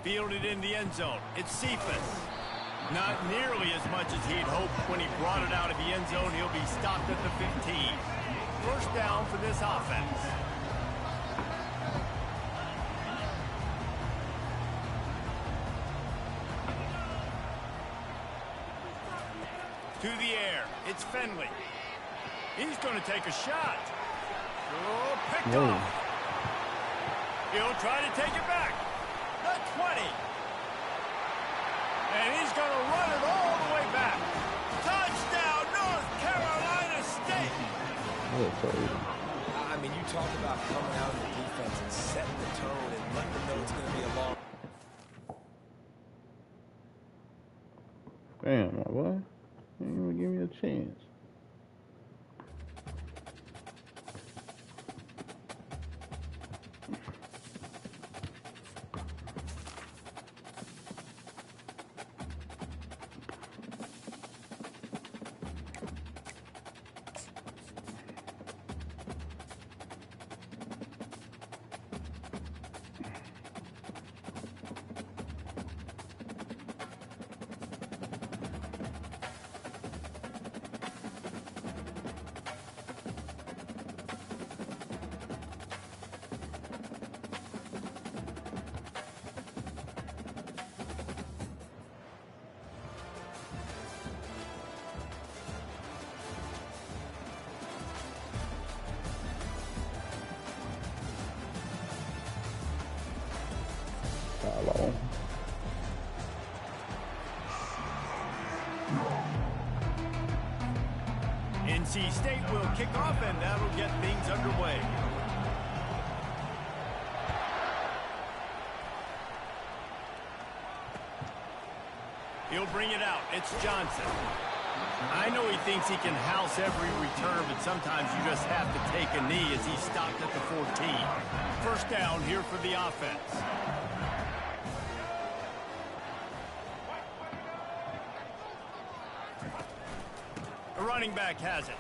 Fielded in the end zone. It's Cephas. Not nearly as much as he'd hoped when he brought it out of the end zone. He'll be stopped at the 15. First down for this offense. To the air. It's Finley. He's going to take a shot. Oh, picked off. He'll try to take it back. The 20. And he's going to run it all the way back. Touchdown, North Carolina State. I mean, you talk about coming out of the defense and setting the tone and letting them know it's going to be a long. Damn, my boy. You didn't even give me a chance. Ncaa State will kick off, and that'll get things underway. He'll bring it out. It's Johnson. I know he thinks he can house every return, but sometimes you just have to take a knee as he's stopped at the 14. First down here for the offense. The running back has it.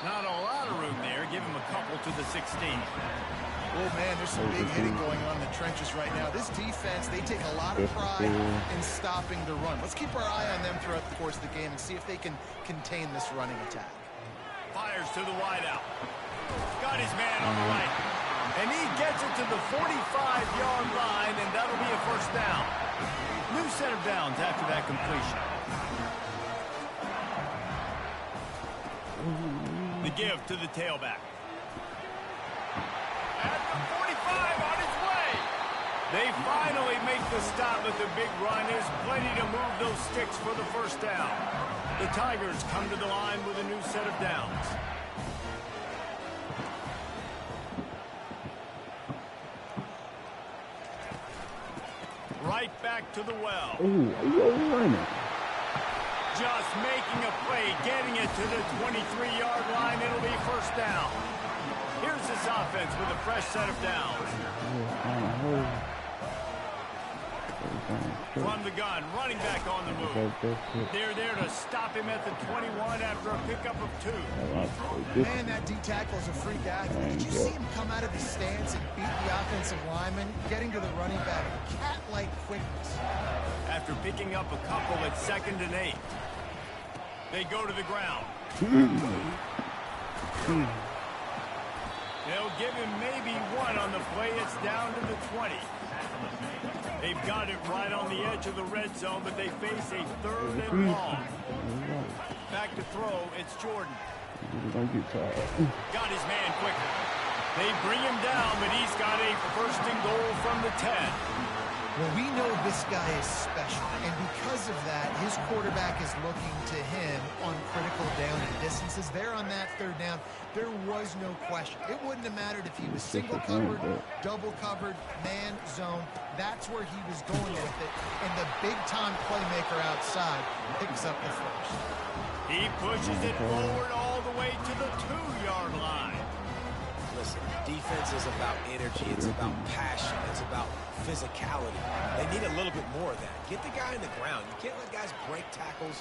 Not a lot of room there. Give him a couple to the 16. Oh, man, there's some big hitting going on in the trenches right now. This defense, they take a lot of pride in stopping the run. Let's keep our eye on them throughout the course of the game and see if they can contain this running attack. Fires to the wideout. Got his man on the right. And he gets it to the 45-yard line, and that'll be a first down. New set of downs after that completion. The give to the tailback. At the 45 on its way. They finally make the stop with the big run. There's plenty to move those sticks for the first down. The Tigers come to the line with a new set of downs. Right back to the well. Ooh, running. Just making a play, getting it to the 23-yard line. It'll be first down. Here's this offense with a fresh set of downs. From the gun, running back on the move. They're there to stop him at the 21 after a pickup of 2. Man, that D-tackle is a freak athlete. Did you see him come out of his stance and beat the offensive lineman, getting to the running back? Cat-like quickness. After picking up a couple at 2nd and 8. They go to the ground. They'll give him maybe one on the play. It's down to the 20. They've got it right on the edge of the red zone, but they face a 3rd and long. Back to throw. It's Jordan. Got his man quicker. They bring him down, but he's got a 1st and goal from the 10. Well, we know this guy is special, and because of that, his quarterback is looking to him on critical down and distances. There on that 3rd down, there was no question. It wouldn't have mattered if he was single covered, double covered, man, zone. That's where he was going with it, and the big-time playmaker outside picks up the first. He pushes it forward all the way to the 2-yard line. Listen, defense is about energy. It's about passion. It's about physicality. They need a little bit more of that. Get the guy in the ground. You can't let guys break tackles.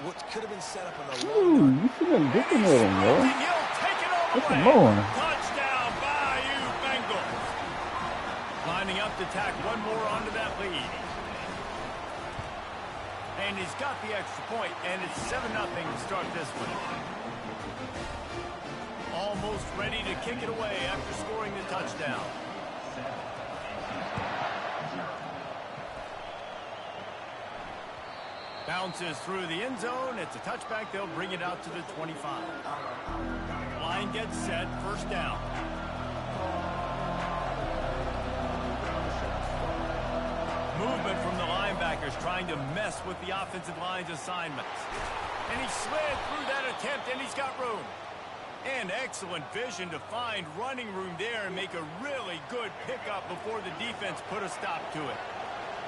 What could have been set up in the long you should have been looking at him, bro. He'll take it all That's the way. more. Touchdown, Bayou Bengals. Lining up to tack one more onto that lead. And he's got the extra point, and it's 7-0 to start this one. Almost ready to kick it away after scoring the touchdown. Bounces through the end zone. It's a touchback. They'll bring it out to the 25. Line gets set. First down. Movement from the linebackers trying to mess with the offensive line's assignments. And he slid through that attempt, and he's got room. And excellent vision to find running room there and make a really good pickup before the defense put a stop to it.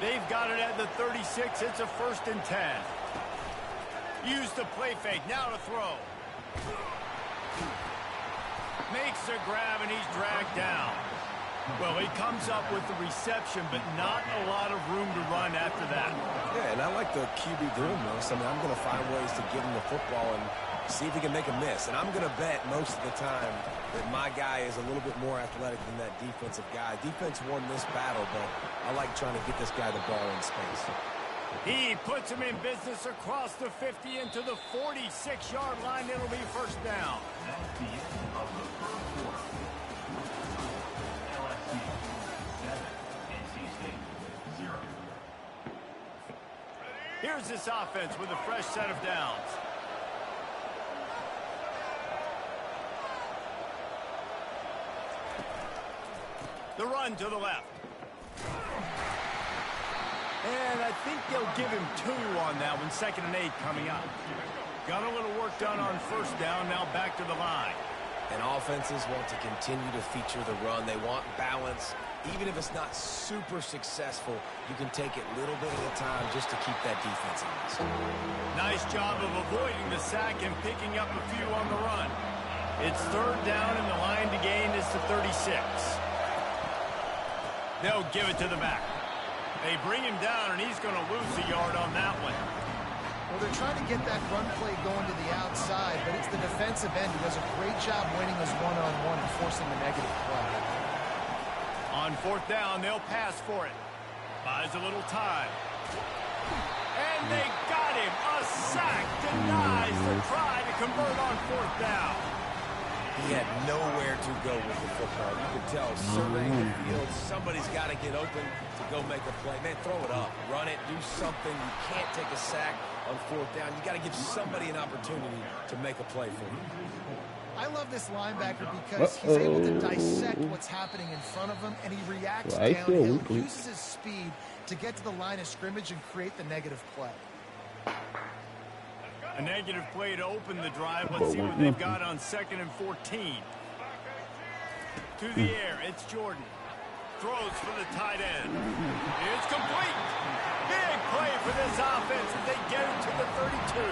They've got it at the 36. It's a 1st and 10. Use the play fake. Now to throw. Makes a grab, and he's dragged down. Well, he comes up with the reception, but not a lot of room to run after that. Yeah, and I like the QB doing this. I mean, I'm going to find ways to give him the football and see if he can make a miss. And I'm going to bet most of the time that my guy is a little bit more athletic than that defensive guy. Defense won this battle, but I like trying to get this guy the ball in space. He puts him in business across the 50 into the 46-yard line. It'll be first down. That's the end of the first quarter. LSU 7, NC State 0. Here's this offense with a fresh set of downs. The run to the left. And I think they'll give him 2 on that one. 2nd and 8 coming up. Got a little work done on first down. Now back to the line. And offenses want to continue to feature the run. They want balance. Even if it's not super successful, you can take it little bit at a time just to keep that defense honest. Nice job of avoiding the sack and picking up a few on the run. It's 3rd down, and the line to gain is the 36. They'll give it to the back. They bring him down, and he's going to lose a yard on that one. Well, they're trying to get that run play going to the outside, but it's the defensive end who does a great job winning his one-on-one and forcing the negative play. On 4th down, they'll pass for it. Buys a little time. And they got him. A sack denies the try to convert on 4th down. He had nowhere to go with the football. You could tell, surveying the field, somebody's got to get open to go make a play. Man, throw it up. Run it. Do something. You can't take a sack on 4th down. You got to give somebody an opportunity to make a play for you. I love this linebacker because he's able to dissect what's happening in front of him, and he reacts downhill, uses his speed to get to the line of scrimmage and create the negative play. A negative play to open the drive. Let's see what they've got on 2nd and 14. To the air, it's Jordan. Throws for the tight end. It's complete. Big play for this offense as they get it to the 32.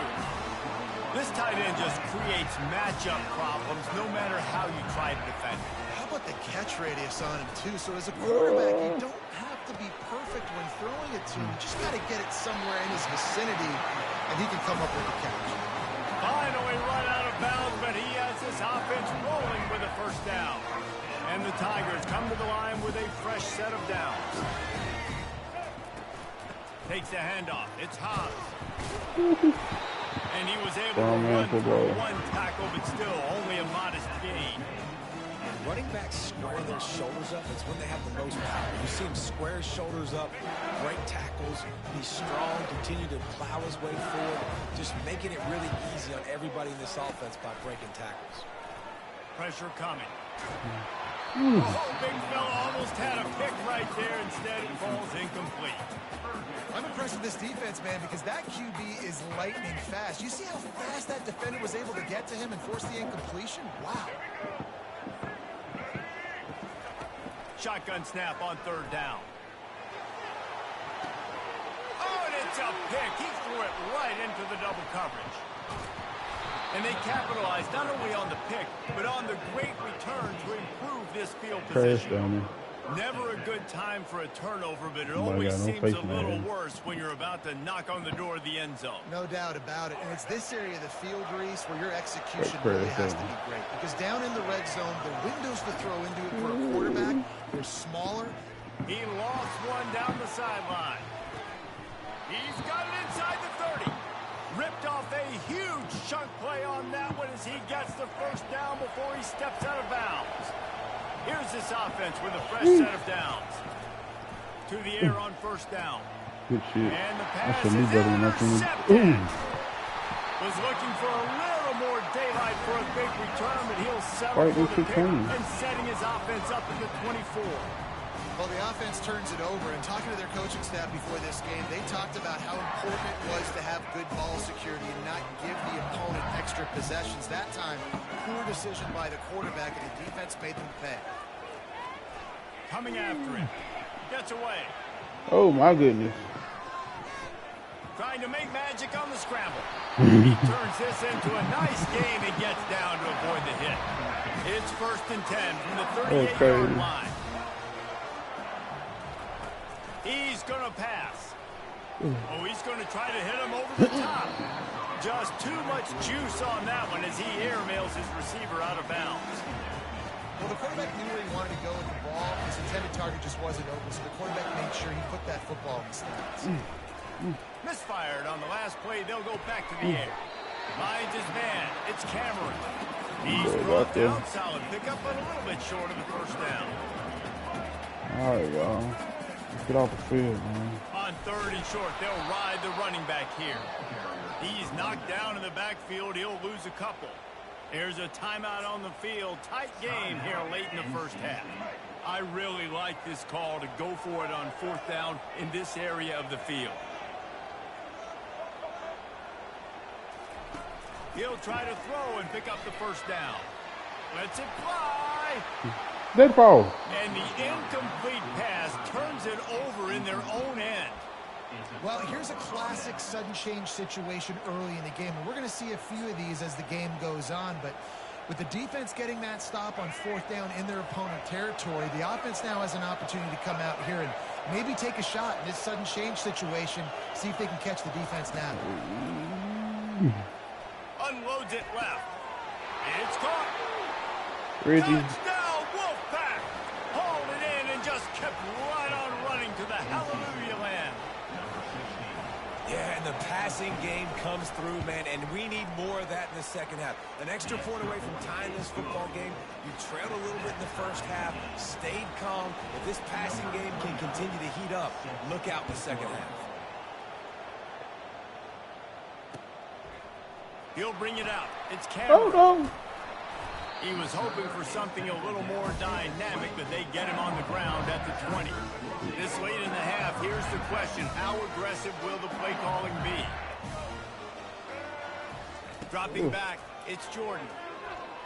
This tight end just creates matchup problems no matter how you try to defend it. How about the catch radius on him, too? So as a quarterback, you don't have to be perfect when throwing it to him. You just got to get it somewhere in his vicinity, and he can come up with a catch. Finally run out of bounds, but he has this offense rolling with a first down. And the Tigers come to the line with a fresh set of downs. Takes the handoff. It's Hobbs. And he was able to run through 1 tackle, but still only a modest gain. Running backs square their shoulders up. It's when they have the most power. You see him square his shoulders up, break tackles, be strong, continue to plow his way forward, just making it really easy on everybody in this offense by breaking tackles. Pressure coming. Oh, big fella almost had a pick right there. Instead, it falls incomplete. I'm impressed with this defense, man, because that QB is lightning fast. You see how fast that defender was able to get to him and force the incompletion? Wow. Shotgun snap on 3rd down. Oh, and it's a pick. He threw it right into the double coverage. And they capitalized not only on the pick, but on the great return to improve this field position. Never a good time for a turnover, but it always seems a little worse when you're about to knock on the door of the end zone. No doubt about it. And it's this area of the field, Reese, where your execution really has to be great. Because down in the red zone, the windows to throw into it for a quarterback, they're smaller, He lost one down the sideline. He's got it inside the 30. Ripped off a huge chunk play on that one as he gets the first down before he steps out of bounds. Here's this offense with a fresh set of downs. To the air on first down. Good shit. And the I pass should is be better than that thing. intercepted. Was looking for a little more daylight for a big return, but he'll settle Right, for it's the pick 15. and setting his offense up at the 24. Well, the offense turns it over, and talking to their coaching staff before this game, they talked about how important it was to have good ball security and not give the opponent extra possessions. That time, poor decision by the quarterback, and the defense made them pay. Coming after him. Gets away. Oh my goodness. Trying to make magic on the scramble. He turns this into a nice game and gets down to avoid the hit. It's 1st and 10 from the 38-yard line. He's going to pass. Oh, he's going to try to hit him over the top. Just too much juice on that one as he airmails his receiver out of bounds. Well, the quarterback knew where he wanted to go with the ball. His intended target just wasn't open, so the quarterback made sure he put that football in the stands. Misfired on the last play. They'll go back to the air. Finds his man. It's Cameron. He's brought down. Solid pickup, but a little bit short of the first down. All right, y'all. Let's get off the field, man. On 3rd and short, they'll ride the running back here. He's knocked down in the backfield. He'll lose a couple. There's a timeout on the field. Tight game here late in the first half. I really like this call to go for it on 4th down in this area of the field. He'll try to throw and pick up the first down. Lets it fly. Dead ball. And the incomplete pass turns it over in their own end. Well, here's a classic sudden change situation early in the game, and we're going to see a few of these as the game goes on, but with the defense getting that stop on 4th down in their opponent territory, the offense now has an opportunity to come out here and maybe take a shot in this sudden change situation, see if they can catch the defense now. Unloads it left. It's caught. Reggie. Touchdown, Wolfpack. Hauled it in and just kept right on running to the hallelujah land. Yeah, and the passing game comes through, man, and we need more of that in the second half. An extra point away from tying this football game. You trailed a little bit in the first half, stayed calm. If this passing game can continue to heat up, look out in the second half. He'll bring it out. It's Cameron. Oh, no. He was hoping for something a little more dynamic, but they get him on the ground at the 20. This late in the half, here's the question. How aggressive will the play calling be? Dropping back, it's Jordan.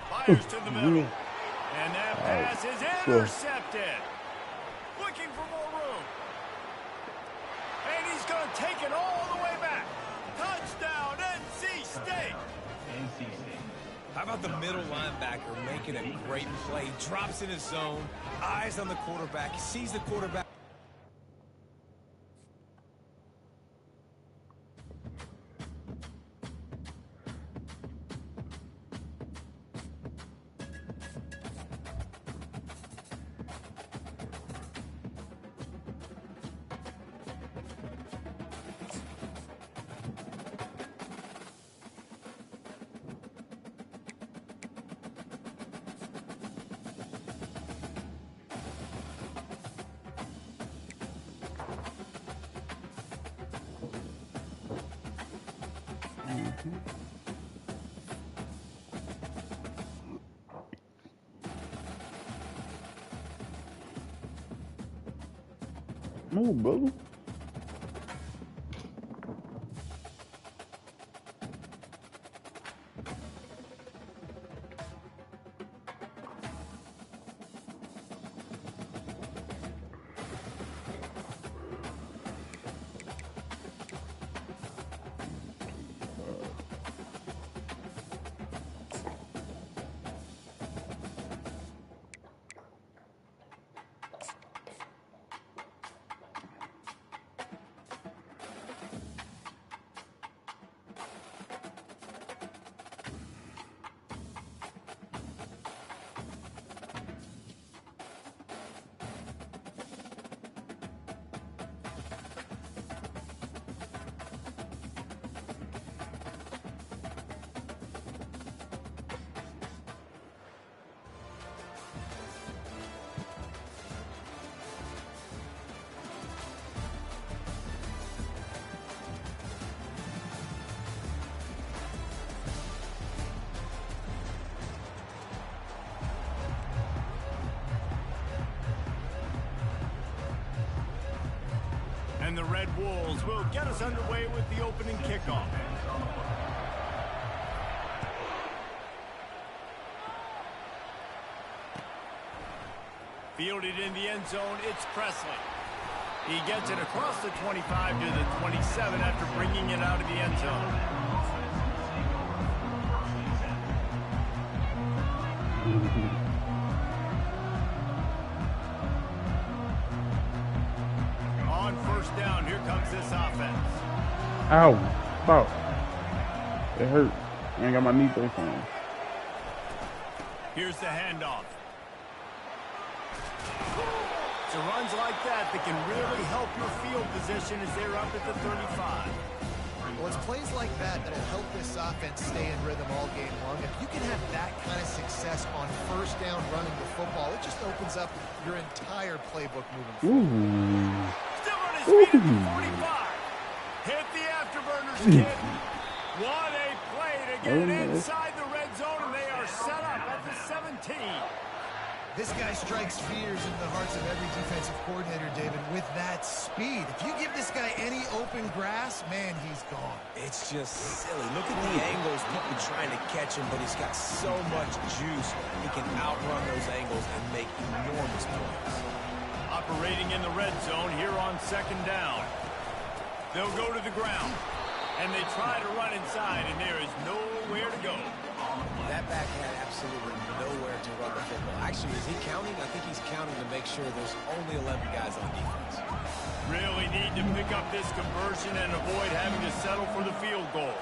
Fires to the middle. And that pass is intercepted. Looking for more room. And he's going to take it all the way back. Touchdown, NC State. NC State. How about the middle linebacker making a great play? Drops in his zone, eyes on the quarterback, sees the quarterback. Move, brother. And the Red Wolves will get us underway with the opening kickoff. Fielded in the end zone, it's Presley. He gets it across the 25 to the 27 after bringing it out of the end zone. On first down, here comes this offense. Ow. Fuck. It hurt. I ain't got my knee brace on. Here's the handoff. It's runs like that can really help your field position as they're up at the 35. Well, it's plays like that that'll help this offense stay in rhythm all game long. If you can have that kind of success on first down running the football, it just opens up your entire playbook moving forward. Still on his feet at the 45. Hit the afterburners, kid. What a play to get it inside the red zone, and they are set up at the 17. This guy strikes fears into the hearts of every defensive coordinator, David, with that speed. If you give this guy any open grass, man, he's gone. It's just silly. Look at the angles, people trying to catch him, but he's got so much juice. He can outrun those angles and make enormous points. Operating in the red zone here on second down. They'll go to the ground, and they try to run inside, and there is nowhere to go. That back had absolutely nowhere to run the football. Actually, is he counting? I think he's counting to make sure there's only 11 guys on defense. Really need to pick up this conversion and avoid having to settle for the field goal.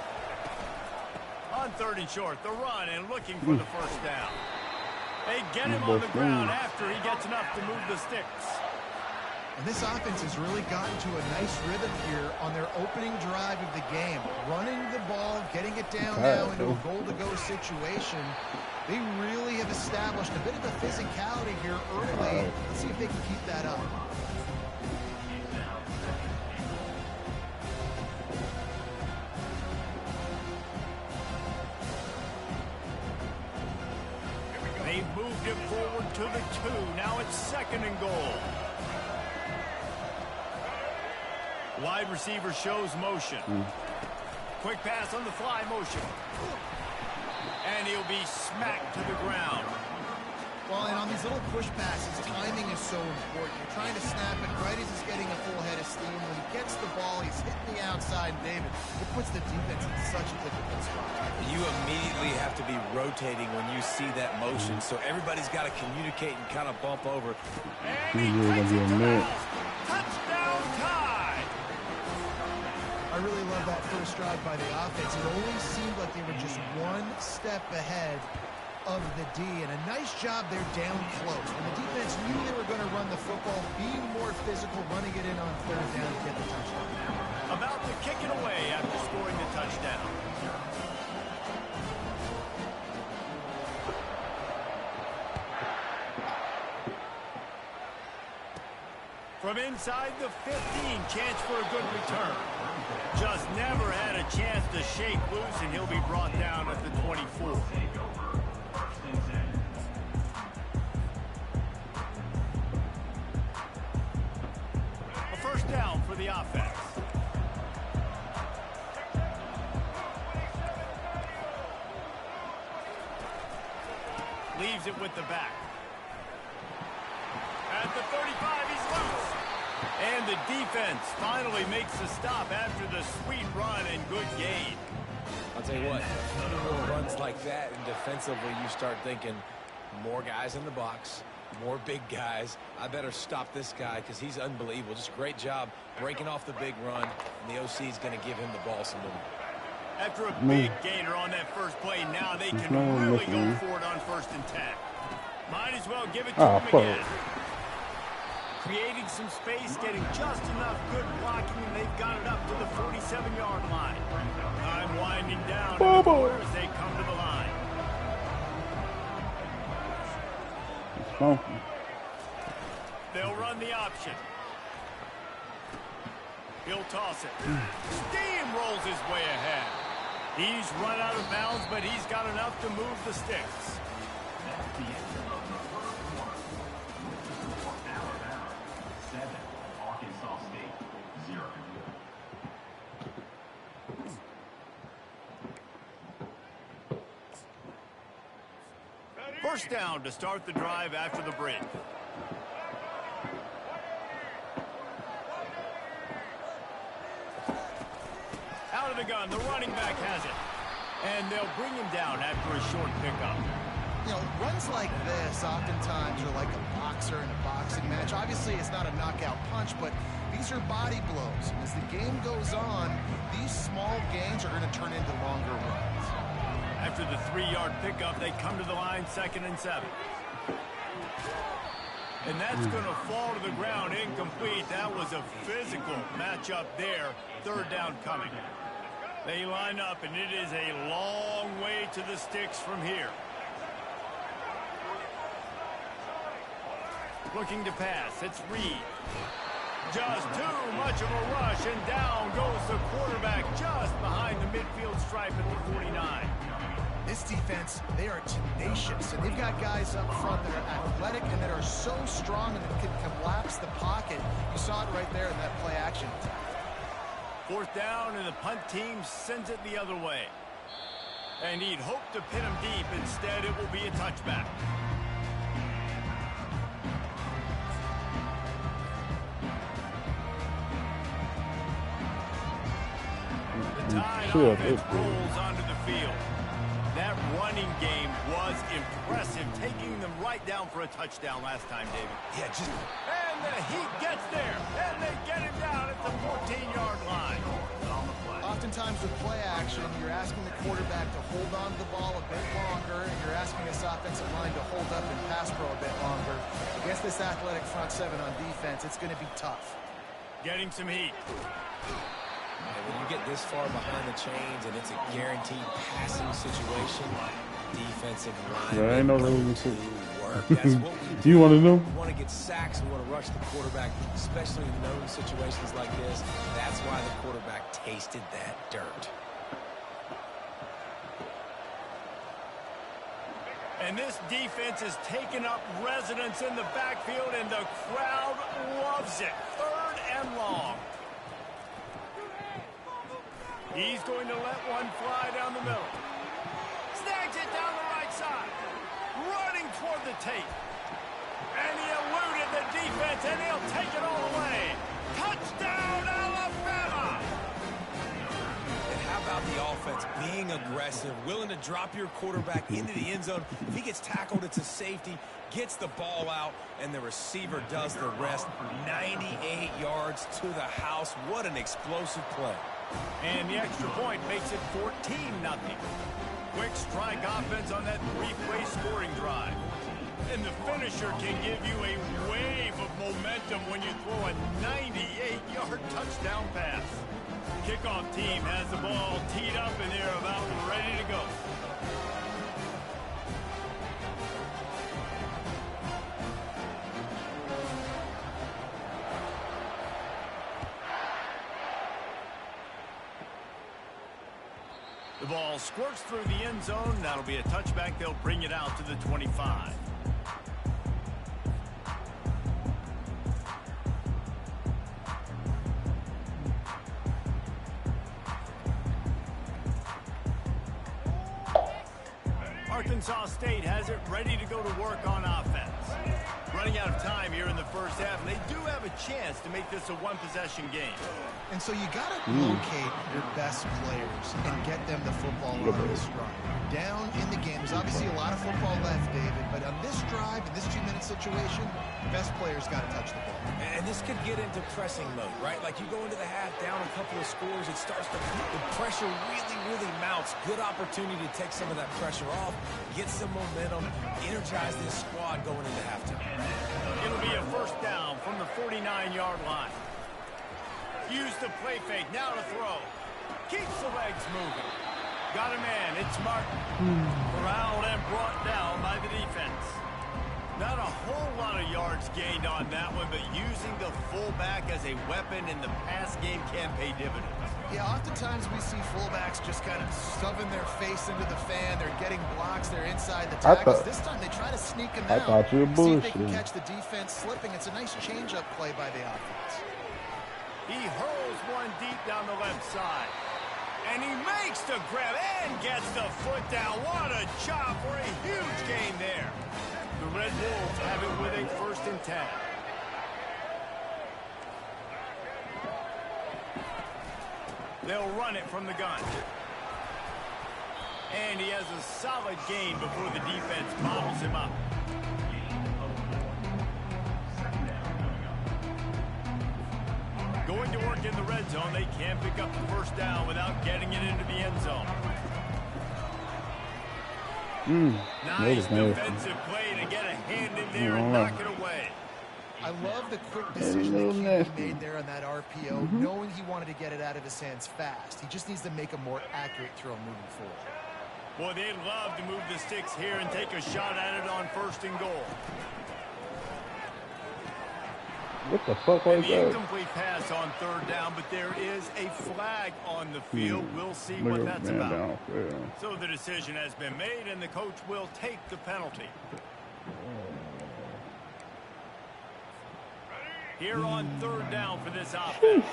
On third and short, the run and looking for the first down. They get him on the ground after he gets enough to move the sticks. And this offense has really gotten to a nice rhythm here on their opening drive of the game. Running the ball, getting it down now into a goal-to-go situation. They really have established a bit of a physicality here early. Let's see if they can keep that up. They've moved it forward to the 2. Now it's second and goal. Wide receiver shows motion. Quick pass on the fly motion. And he'll be smacked to the ground. Well, and on these little push passes, timing is so important. You're trying to snap it right as he's getting a full head of steam. When he gets the ball, he's hitting the outside, David. It puts the defense in such a difficult spot. You immediately have to be rotating when you see that motion, so everybody's got to communicate and kind of bump over. And he takes it to the house. Touchdown tie. I really love that first drive by the offense. It only seemed like they were just one step ahead of the D, and a nice job there down close. And the defense knew they were going to run the football, being more physical, running it in on third down to get the touchdown. About to kick it away after scoring the touchdown. From inside the 15, chance for a good return. Just never had a chance to shake loose, and he'll be brought down at the 24. A first down for the offense. Leaves it with the back. At the 35, he's loose. And the defense finally makes the stop after the sweet run and good gain. I'll tell you what, little runs like that, and defensively you start thinking more guys in the box, more big guys. I better stop this guy because he's unbelievable. Just a great job breaking off the big run, and the OC is going to give him the ball some more. After a big gainer on that first play, now they can really go for it on first and 10. Might as well give it to him again. Creating some space, getting just enough good blocking, and they've got it up to the 47-yard line. Time winding down in the quarter as they come to the line. They'll run the option. He'll toss it. Steamrolls his way ahead. He's run out of bounds, but he's got enough to move the sticks. That's the end of the first quarter. Out of bounds. 7, Arkansas State, 0. First down to start the drive after the break. Out of the gun, the running back has it. And they'll bring him down after a short pickup. You know, runs like this oftentimes are like a boxer in a boxing match. Obviously, it's not a knockout punch, but these are body blows. And as the game goes on, these small gains are going to turn into longer runs. After the 3-yard pickup, they come to the line, 2nd and 7. And that's going to fall to the ground incomplete. That was a physical matchup there. 3rd down coming. They line up, and it is a long way to the sticks from here. Looking to pass. It's Reed. Just too much of a rush, and down goes the quarterback just behind the midfield stripe at the 49. This defense, they are tenacious, and they've got guys up front that are athletic and that are so strong and that can collapse the pocket. You saw it right there in that play action. 4th down, and the punt team sends it the other way. And he'd hoped to pin him deep. Instead, it will be a touchback. The tide offense rolls onto the field. That running game was impressive, taking them right down for a touchdown last time, David. Yeah, just... And the Heat gets there, and they get him down at the 14-yard line. Oftentimes with play action, you're asking the quarterback to hold on to the ball a bit longer, and you're asking this offensive line to hold up and pass pro a bit longer. Against this athletic front 7 on defense, it's going to be tough. Getting some heat. And when you get this far behind the chains and it's a guaranteed passing situation, defensive line there ain't no reason to work. That's what we do. You want to know? We want to get sacks. We want to rush the quarterback, especially in known situations like this. That's why the quarterback tasted that dirt. And this defense is taking up residence in the backfield, and the crowd loves it. 3rd and long. He's going to let one fly down the middle. Snags it down the right side. Running toward the tape. And he eluded the defense, and he'll take it all away. Touchdown, Alabama! And how about the offense being aggressive, willing to drop your quarterback into the end zone? If he gets tackled, it's a safety, gets the ball out, and the receiver does the rest. 98 yards to the house. What an explosive play. And the extra point makes it 14-0. Quick strike offense on that 3-play scoring drive. And the finisher can give you a wave of momentum when you throw a 98-yard touchdown pass. Kickoff team has the ball teed up, and they're about ready to go. The ball squirts through the end zone. That'll be a touchback. They'll bring it out to the 25. Arkansas State has it ready to go to work on offense. Running out of time here in the first half, and they do have a chance to make this a one-possession game. And so you got to locate your best players and get them the football on this run. Down in the game, there's obviously a lot of football left, David, but on this drive, in this 2-minute situation, best players got to touch the ball. And this could get into pressing mode, right? Like you go into the half down a couple of scores, it starts to, the pressure really mounts. Good opportunity to take some of that pressure off, get some momentum, energize this squad going into halftime. It'll be a first down from the 49-yard line. Use the play fake, now to throw. Keeps the legs moving. Got a man, it's Martin. Corralled and brought down by the defense. Not a whole lot of yards gained on that one, but using the fullback as a weapon in the pass game can pay dividends. Yeah, oftentimes we see fullbacks just kind of shoving their face into the fan. They're getting blocks. They're inside the tackles. This time they try to sneak them out. I thought you were see if they can bullshitting. catch the defense slipping. It's a nice change-up play by the offense. He hurls one deep down the left side. And he makes the grab and gets the foot down. What a job for a huge gain there. The Red Wolves have it with a 1st and 10. They'll run it from the gun. And he has a solid gain before the defense bobbles him up. Going to work in the red zone, they can't pick up the 1st down without getting it into the end zone. Nice defensive play to get a hand in there and knock it away. I love the quick decision that he made there on that RPO, knowing he wanted to get it out of his hands fast. He just needs to make a more accurate throw moving forward. Boy, they'd love to move the sticks here and take a shot at it on 1st and goal. What the fuck was The that? incomplete pass on 3rd down, but there is a flag on the field. We'll see what that's about. So the decision has been made, and the coach will take the penalty. Here on 3rd down for this offense.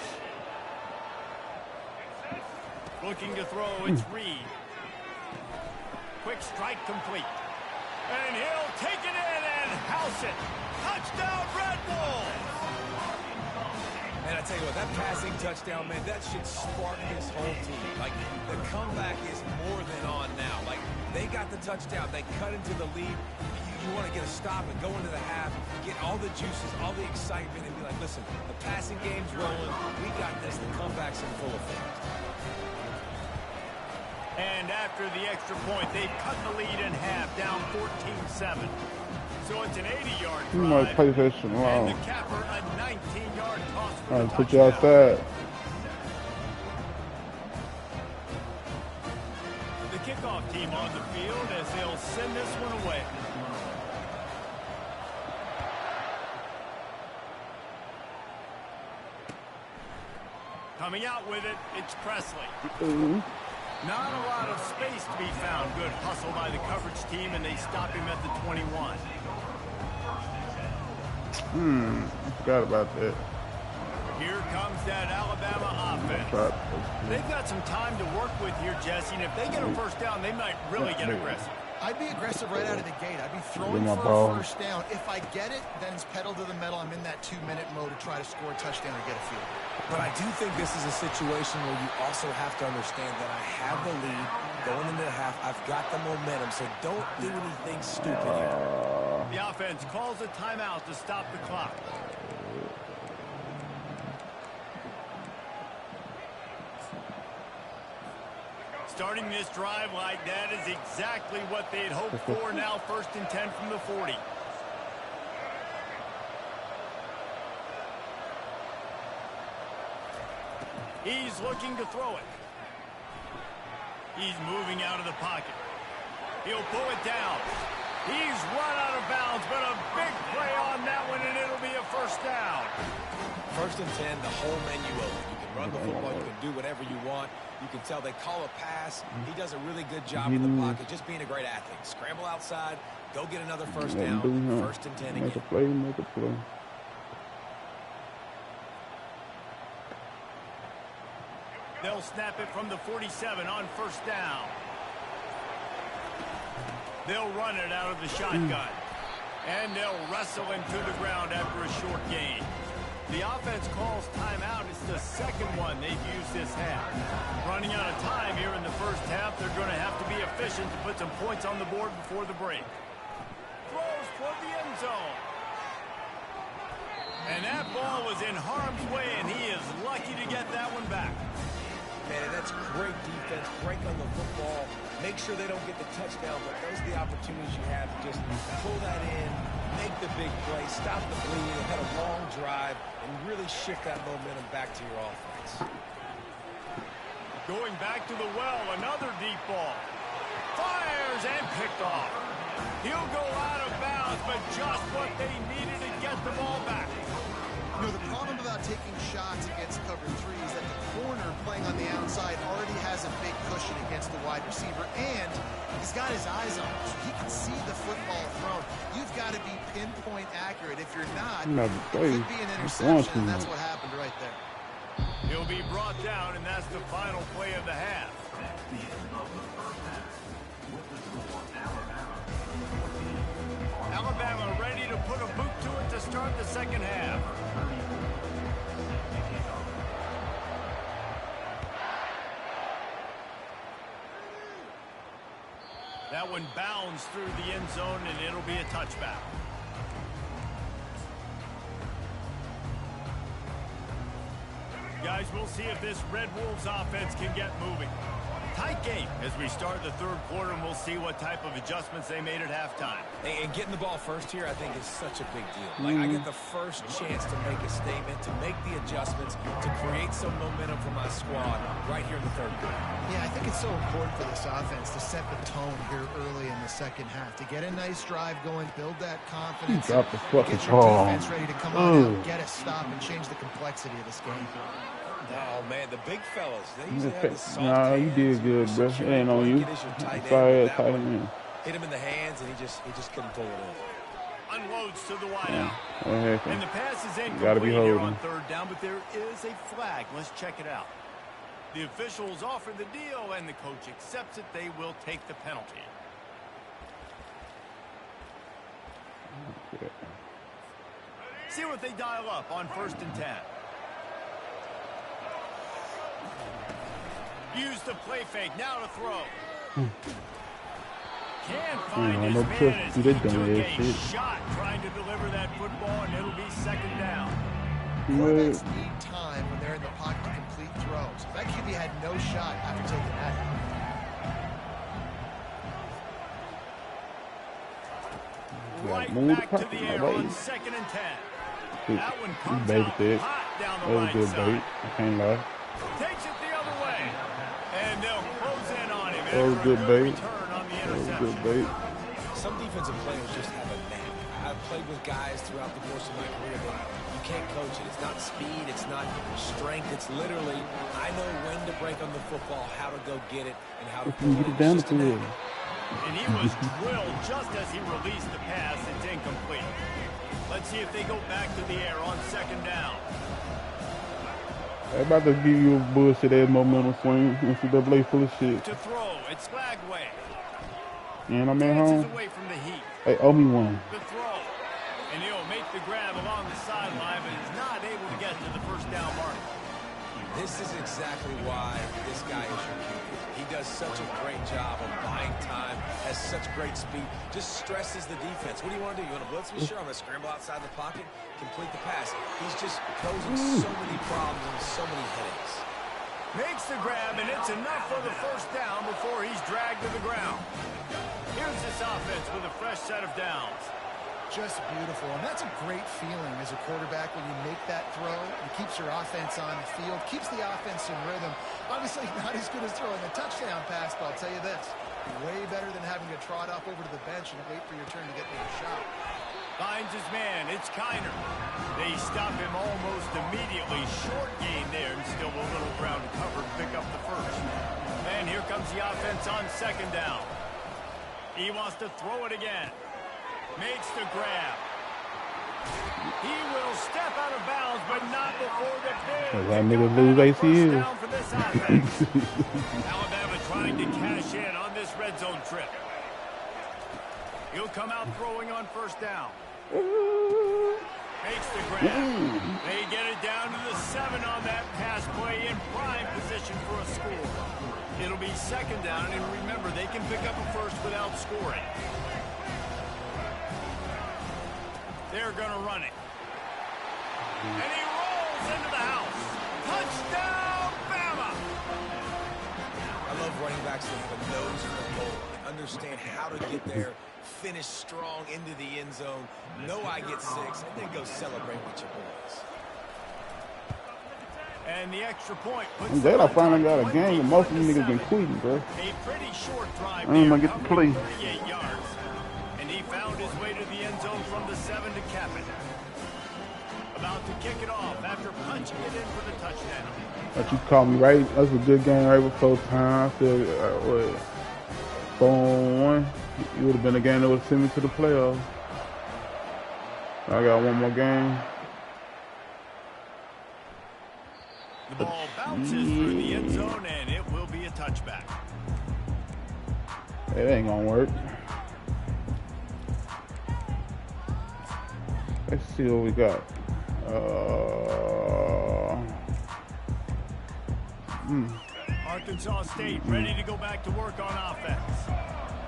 Looking to throw, it's Reed. Quick strike complete. And he'll take it in and house it. Touchdown, Red Wolves! And I tell you what, that passing touchdown, man, that should spark this whole team. Like, the comeback is more than on now. Like, they got the touchdown. They cut into the lead. You want to get a stop and go into the half, get all the juices, all the excitement, and be like, listen, the passing game's rolling. We got this. The comeback's in full effect. And after the extra point, they've cut the lead in half, down 14-7. So it's an 80-yard drive. You might play that shit long. And the capper, a 19-yard toss for All the right, put you touchdown. outside. The kickoff team on the field as they'll send this one away. Coming out with it, it's Presley. Not a lot of space to be found. Good hustle by the coverage team, and they stop him at the 21. I forgot about that. Here comes that Alabama offense. They've got some time to work with here, Jesse, and if they get a 1st down, they might really get aggressive. I'd be aggressive right out of the gate. I'd be throwing my for ball. a 1st down. If I get it, then it's pedal to the metal. I'm in that 2-minute mode to try to score a touchdown or get a field. But I do think this is a situation where you also have to understand that I have the lead going into the half. I've got the momentum, so don't do anything stupid here. The offense calls a timeout to stop the clock. Starting this drive like that is exactly what they'd hoped for. Now 1st and 10 from the 40. He's looking to throw it. He's moving out of the pocket. He'll pull it down. He's run out of bounds, but a big play on that one, and it'll be a 1st down. 1st and 10, the whole menu open. You can run the football. You can do whatever you want. You can tell they call a pass. He does a really good job in the pocket, just being a great athlete. Scramble outside, go get another 1st down. 1st and 10 again. Make a play, make a play. They'll snap it from the 47 on 1st down. They'll run it out of the shotgun. And they'll wrestle him to the ground after a short gain. The offense calls timeout. It's the 2nd one they've used this half. Running out of time here in the 1st half. They're going to have to be efficient to put some points on the board before the break. Throws toward the end zone. And that ball was in harm's way, and he is lucky to get that one back. Man, that's great defense. Break on the football. Make sure they don't get the touchdown, but those are the opportunities you have to just pull that in, make the big play, stop the bleeding, and had a long drive, and really shift that momentum back to your offense. Going back to the well, another deep ball. Fires and picked off. He'll go out of bounds, but just what they needed to get the ball back. You know, the problem about taking shots against cover 3 is that the corner playing on the outside already has a big cushion against the wide receiver, and he's got his eyes on it, so he can see the football thrown. You've got to be pinpoint accurate. If you're not, it could be an interception, and that's what happened right there. He'll be brought down, and that's the final play of the half. put a boot to it to start the second half. That one bounds through the end zone, and it'll be a touchback. Guys, we'll see if this Red Wolves offense can get moving. Tight game as we start the third quarter, and we'll see what type of adjustments they made at halftime. And getting the ball first here, I think, is such a big deal. Like, I get the first chance to make a statement, to make the adjustments, to create some momentum for my squad right here in the third quarter. Yeah, I think it's so important for this offense to set the tone here early in the second half, to get a nice drive going, build that confidence, Drop the fucking get your ball. defense ready to come on out, get a stop, and change the complexity of this game. Oh, man, the big fellas, they usually have the soft Nah, you did good, bro. It ain't on you. Sorry, tight end. Hit him in the hands, and he just couldn't pull it in. Unloads to the wideout. Yeah. And the pass is Gotta be incomplete here holding. on third down, but there is a flag. Let's check it out. The officials offer the deal, and the coach accepts it. They will take the penalty. Okay. See what they dial up on 1st and 10. Use the play fake. Now to throw. Can't find his no man trust as to he that took dumb a ass shit. shot trying to deliver that football, and it'll be second down. Quarterbacks need time when they're in the pocket to complete throws. That QB had no shot after taking that. Right move back to the the air way. on 2nd and 10. That one You comes baited out that. hot down That the was right good side. bait. I can't lie. Takes it the other way. And they'll close in on him. That was after a good bait. return on the That was interception. good bait. Some defensive players just have a knack. I've played with guys throughout the course of my career that you can't coach it. It's not speed. It's not strength. It's literally, I know when to break on the football, how to go get it, and how to pull Get it. it down It's the just a field. knack. And he was drilled just as he released the pass. It's incomplete. Let's see if they go back to the air on 2nd down. They about to give you a bullshit ass momentum swing. NCAA full of shit. To throw, it's Flagway. And I'm at Dances home. away from the heat. They owe me one. The throw. And he'll make the grab along the sideline, but is not able to get to the first down mark. This is exactly why this guy is your QB. He does such a great job of buying time, has such great speed, just stresses the defense. What do you want to do? You want to blitz me? Sure, I'm going to scramble outside the pocket, complete the pass. He's just posing so many problems and so many headaches. Makes the grab, and it's enough for the first down before he's dragged to the ground. Here's this offense with a fresh set of downs. Just beautiful. And that's a great feeling as a quarterback when you make that throw. It keeps your offense on the field, keeps the offense in rhythm. Obviously not as good as throwing a touchdown pass, but I'll tell you this, way better than having to trot up over to the bench and wait for your turn to get the shot. Finds his man. It's Kiner. They stop him almost immediately. Short gain there, and still a little ground to cover to pick up the first. And here comes the offense on 2nd down. He wants to throw it again. Makes the grab. He will step out of bounds, but not before the big. That nigga lose ACL. Down for this offense. Alabama trying to cash in on this red zone trip. He'll come out throwing on 1st down. Makes the grab. They get it down to the 7 on that pass play in prime position for a score. It'll be 2nd down, and remember, they can pick up a first without scoring. They're going to run it. And he rolls into the house. Touchdown, Bama! I love running backs that have a nose for the goal and understand how to get there, finish strong into the end zone, know I get 6, and then go celebrate with your boys. And the extra point puts I'm glad I finally got a game, and most of these niggas been tweeting, bro. A pretty short drive I ain't gonna there, get to play. covering 38 yards. And he found his way to the end zone from the 7 to cap it. About to kick it off after punching it in for the touchdown. But you called me right. That was a good game right before time. I said, what? 4-1. It would have been a game that would have sent me to the playoffs. I got one more game. The ball bounces through the end zone, and it will be a touchback. It ain't gonna work. Let's see what we got. Arkansas State ready to go back to work on offense.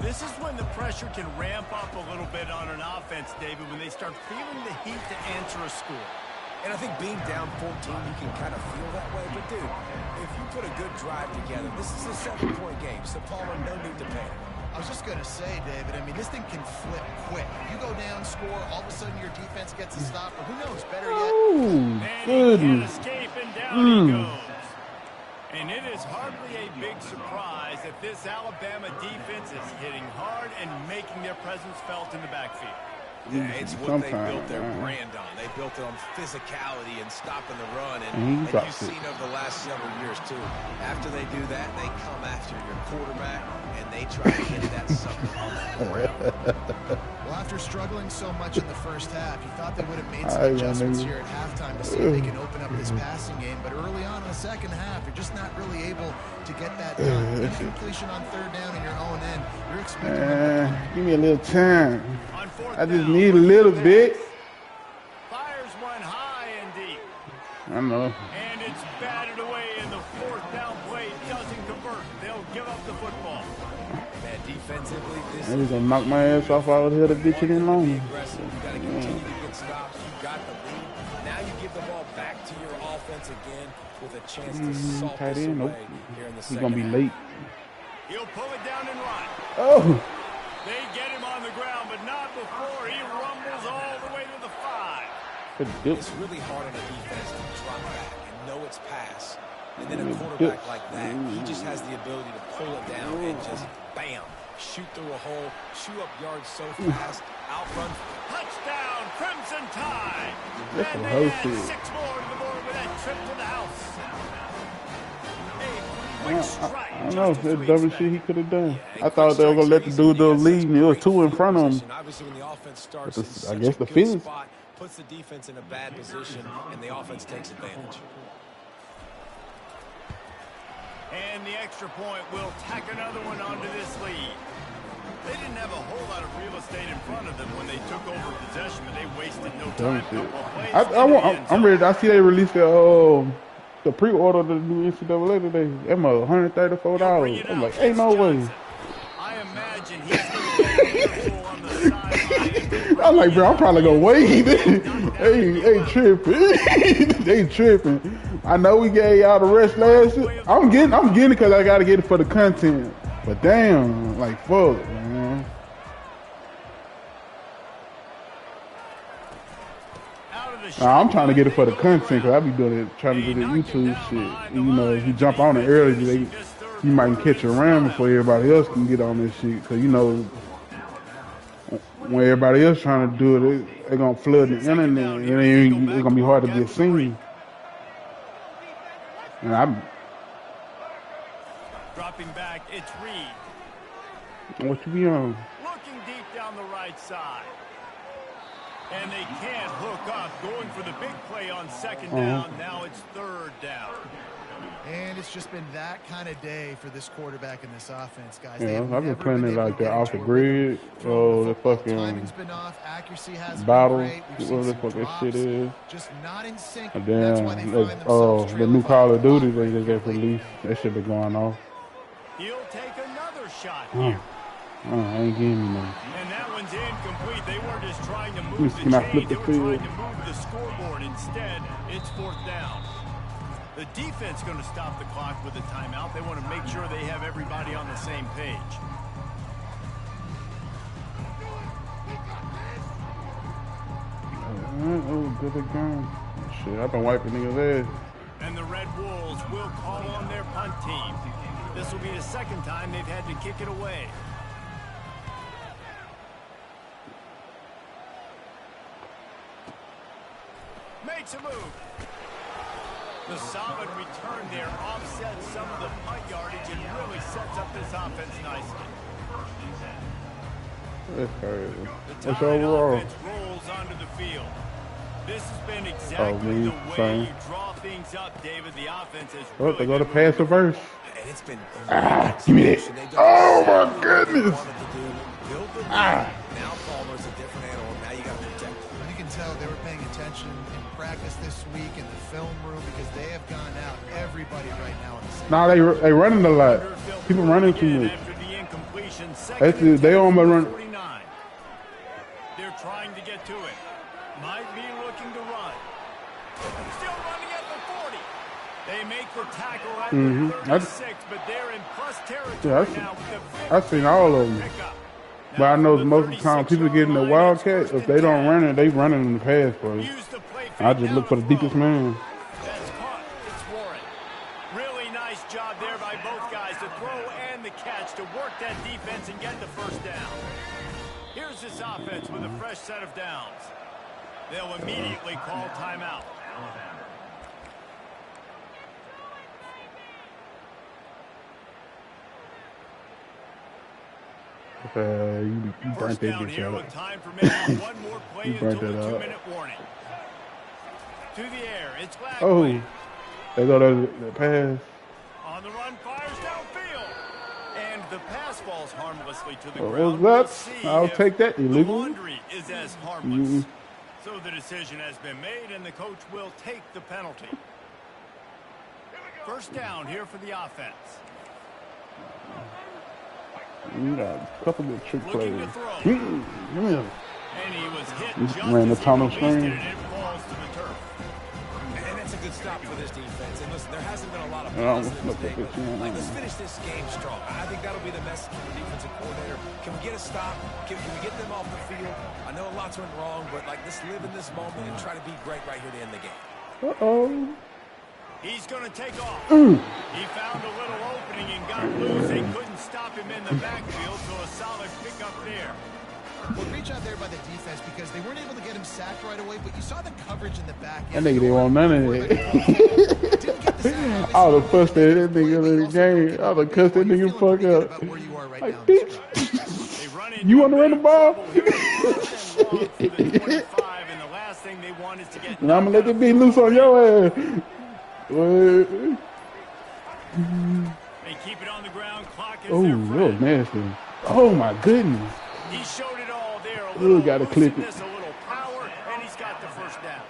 This is when the pressure can ramp up a little bit on an offense, David, when they start feeling the heat to answer a score. And I think being down 14, you can kind of feel that way. But, dude, if you put a good drive together, this is a 7-point game. So, Palmer, no need to panic. I was just going to say, David, I mean, this thing can flip quick. You go down, score, all of a sudden your defense gets a stop. Or who knows, better yet. Oh, And he can't escape, and down he goes. And it is hardly a big surprise that this Alabama defense is hitting hard and making their presence felt in the backfield. Yeah, it's what they built their brand on. They built it on physicality and stopping the run. And you've seen over the last several years, too. After they do that, they come after your quarterback, and they try to get that sucker on that point. Well, after struggling so much in the first half, you thought they would have made some adjustments here at halftime to see if they can open up this passing game. But early on in the second half, you're just not really able to get that done. Incompletion on third down in your own end. You're expecting give me a little time. I just need a little bit. Fires one high and deep. I know. And it's batted away, and the fourth down play doesn't convert. They'll give up the football. Man, defensively, this I'm just gonna knock my ass off out here to bitch it in long. aggressive. You got to continue to get stops. You got the lead. Now you give the ball back to your offense again with a chance to salt Tight this end. away Nope. here in the He's second gonna be half. late. He'll pull it down and run. Oh. They get him on the ground, but not before he rumbles all the way to the 5. It's really hard on a defense to drop back and know it's pass. And then a quarterback like that, he just has the ability to pull it down and just, bam, shoot through a hole, chew up yards so fast, outrun. Touchdown, Crimson Tide. That's And what they Hope add said. 6 more to the board with that trip to the house. I don't know. That's the dumbest shit he could have done. I thought they were going to let the dude do the lead, and it was 2 in front of him. Obviously, when the offense starts But in I such guess a the good feelings. spot, puts the defense in a bad position, and the offense takes advantage. And the extra point will tack another one onto this lead. They didn't have a whole lot of real estate in front of them when they took over possession, but they wasted no time. I'm ready. I see they released the pre-order of the new NCAA today. That mother $134. I'm like, ain't no way. I imagine he's going to on the sideline. I'm like, bro, I'm probably gonna wait. They tripping. They tripping. I know we gave y'all the rest last year. I'm getting it because I gotta get it for the content. But damn, like fuck, man. Nah, I'm trying to get it for the content because I be doing it, trying to do the YouTube shit. You know, if you jump on it early, you might catch a round before everybody else can get on this shit. Because you know, when everybody else trying to do it, they're gonna flood the internet, and it's gonna be hard to get seen. And I'm dropping back. It's Reed. what you be on? Looking deep down the right side. And they can't hook up. Going for the big play on second down. Now it's third down. And it's just been that kind of day for this quarterback and this offense, guys. Yeah, I've been playing it like that off the grid. The fucking timing's been off, accuracy has battle, been great. whatever the fuck that shit is. Just not in sync. And That's then why they find themselves the new trailing Call of by a lot Duty they right just got now. released. That shit been going off. He'll take another shot here. I ain't getting me none. And that one's incomplete. They weren't just trying to move the Can I chain. flip They the were field? trying to move the scoreboard. Instead, it's fourth down. The defense going to stop the clock with a timeout. They want to make sure they have everybody on the same page. Oh, good again. Shit, I've been wiping niggas' ass. And the Red Wolves will call on their punt team. This will be the second time they've had to kick it away. Makes a move. The solid return there offsets some of the punt yardage and really sets up this offense nicely. That's crazy. The What's Tide overall? offense rolls onto the field. This has been exactly me, the way same. you draw things up, David. The offense has Oh, really they go to been pass the verse. And it's been Give me that. Oh my goodness. Build the lead. Ah. Now Palmer's a different animal. Now you got to protect him. You can tell they were paying attention in practice this week in the film room because they have gone out everybody right now on the same. Nah, they running a lot. People running too much. After the incompletion, They on my run. 49. They're trying to get to it. Might be looking to run. Still running at the 40. They make the tackle at the 36, but they're in plus territory now with the I've seen all of them. pickup. But I know most of the time people getting the Wildcat, if they don't run it, they running in the pass play. Use the play I fake just down look for the to deepest throw. man. That's caught. It's Warren. Really nice job there by both guys to throw and the catch to work that defense and get the first down. Here's this offense with a fresh set of downs. They'll immediately call timeout. You burnt First that down bitch here out. with time for maybe one more play You until burnt the that out. 2-minute warning. To the air, it's Glagway. Oh, they go to the pass. On the run, fires downfield. And the pass falls harmlessly to the What ground. was We'll that? see I'll if take that. the Illegal. laundry is as harmless. So the decision has been made, and the coach will take the penalty. First down here for the offense. You got a couple of trick Looking plays. to throw. Give me a. And he was hit He just ran the as he tunnel released it, screen. and it falls to the turf. And that's a good stop for this defense. And listen, there hasn't been a lot of Yeah, positives look today, at this, but yeah. let's finish this game strong. I think that'll be the message from the defensive coordinator. Can we get a stop? Can we get them off the field? I know lots went wrong, but let's live in this moment and try to be great right here to end the game. Uh-oh. He's going to take off. He found a little opening and got loose. They couldn't stop him in the backfield, so a solid pickup there. Well, great job there by the defense because they weren't able to get him sacked right away, but you saw the coverage in the back That end. nigga didn't want none of that. I would have fussed at that nigga in the game. I would have cussed that nigga fuck up. Like, bitch, They run into you want to a run the bit of ball? trouble here. Third and long for the 25, and the last thing they want is to get And I'm going to let knocked that bitch out loose of on the your ass. What? They keep it on the ground. Clock is Oh, their that was friend. nasty. Oh, my goodness. He showed it all there. A Ooh, little gotta clip it. looseness, a little power, and he's got the first down.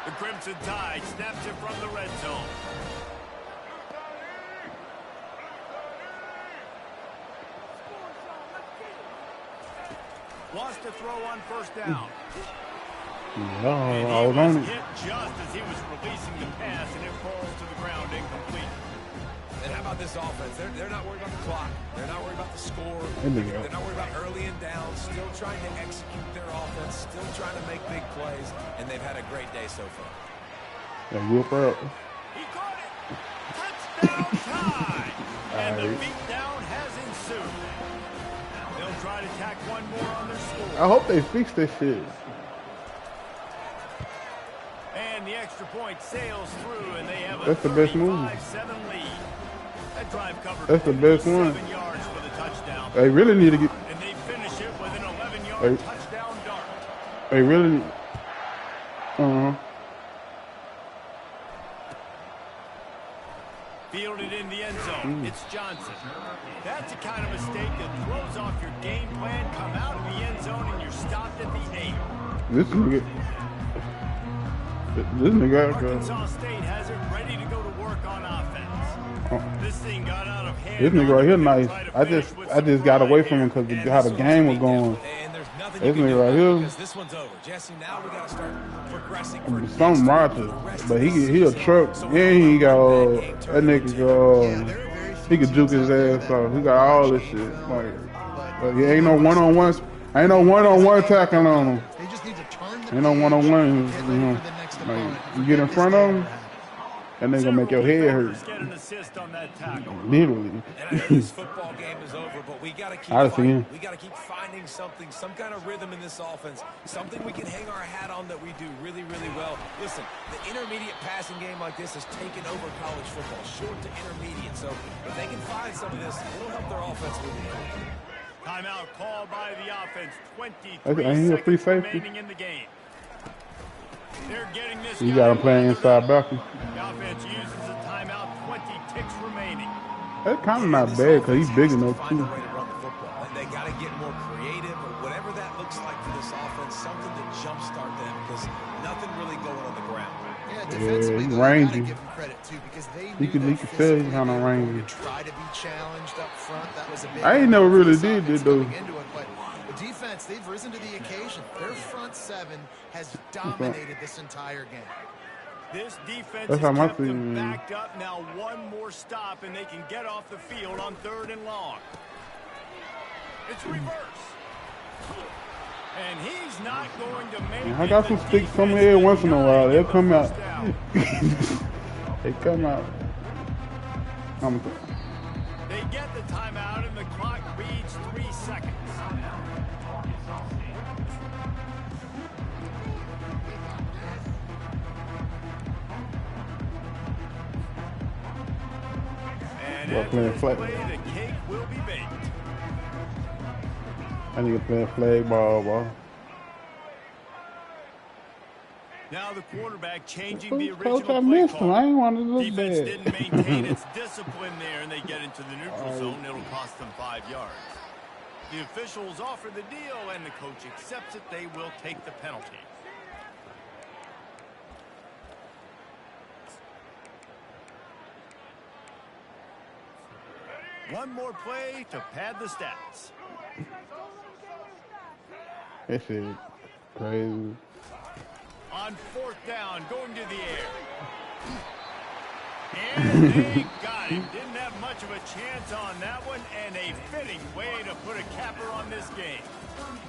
The Crimson Tide snaps it from the red zone. Wants to throw on first down. Oh, And I he was was on it. hit just as he was releasing the pass, and it falls to the ground incomplete. And how about this offense? They're not worried about the clock. They're not worried about the score. There you go. They're not worried about early and down. Still trying to execute their offense. Still trying to make big plays. And they've had a great day so far. They whip her up. He caught it. Touchdown tie. And the beatdown has ensued. They'll try to tack one more on their score. I hope they fix this shit. And the extra point sails through, and they have a That's the best move. 35-7 lead. That drive covered That's the best one. 57 yards for the touchdown. They really need to get. And they finish it with an 11-yard Hey. touchdown dart. They really. Fielded in the end zone. It's Johnson. That's the kind of mistake that throws off your game plan. Come out of the end zone, and you're stopped at the 8. This nigga. This nigga. Arkansas State has it ready to go to work on offense. This thing got out of hand. This nigga right here They'll nice. try to I finish just with I some just got pride away from here. him because And how the this game was one's beat going. them. And there's nothing This you can nigga do right about it here. because this one's over. Jesse, now we got to start progressing for next Something week, Roger, the rest but of the he a season. truck So and he got that game that turned nigga into- go. He could juke his ass off. He got all this shit. Like, but he ain't no one-on-one. Ain't no one-on-one tackling on him. They just need to turn the Ain't no page, one-on-one. get You ready know, for the next like opponent. you get in front of him, and they gonna make your head hurt. Get an assist on that tackle. Literally. And I know this football game is over, but we got to keep I'd see fighting. him. We got to keep finding something, some kind of rhythm in this offense, something we can hang our hat on that we do really, really well. Listen, the intermediate passing game like this has taken over college football, short to intermediate. So if they can find some of this, it'll help their offense moving forward. Timeout called by the offense. 23 Ain't he a free seconds safety? remaining in the game. They're getting this You guy got him playing wound inside up. backwards. The offense uses a timeout. 20 ticks remaining. That's kind of not bad because he's big enough Find too. a way to run the football. They got to get more creative or whatever that looks looks like for this offense, something to jumpstart them because nothing really going on the ground. Yeah, defensively, he's though, you rangy. gotta give him credit too because they He knew could that tell physically he's they kinda were going rangy. to try to be challenged up front. That was a big I ain't never element for really this did offense that, though. coming into it, but the defense, they've risen to the occasion. Their front seven has dominated this entire game. This defense That's has how my kept them team is. backed up. Now one more stop, and they can get off the field on 3rd and long. It's reverse. And he's not going to make I it. got some The sticks from defense here once in a denied while. him They'll the come out. first down. They come out. They get the timeout, and the clock reads 3 seconds. And Well, after playing this flag. play, the cake will be baked. I need to play flag ball, bro. Now the quarterback changing the Coach, original I play missed him. call. I ain't want to look Defense bad. didn't maintain its discipline there, and they get into the neutral zone. It'll cost them 5 yards. The officials offer the deal, and the coach accepts it. They will take the penalty. One more play to pad the stats. That shit crazy. On 4th down, going to the air. And they got him. Didn't have much of a chance on that one, and a fitting way to put a capper on this game.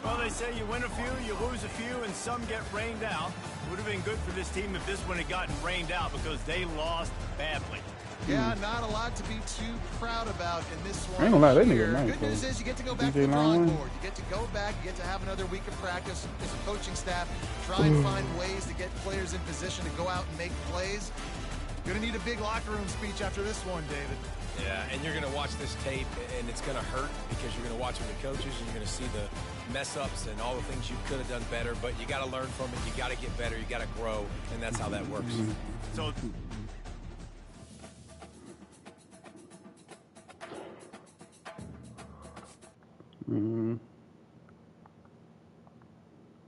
Well, they say you win a few, you lose a few, and some get rained out. Would have been good for this team if this one had gotten rained out because they lost badly. Yeah, not a lot to be too proud about in this one. I ain't gonna lie, that here. nigga nice, Good news though. is you get to go back to DJ the drawing Long. board. You get to go back, you get to have another week of practice as a coaching staff, try and find ways to get players in position to go out and make plays. Gonna need a big locker room speech after this one, David. Yeah, and you're going to watch this tape, and it's going to hurt because you're going to watch the coaches, and you're going to see the mess-ups and all the things you could have done better, but you got to learn from it. You got to get better. You got to grow, and that's how that works. So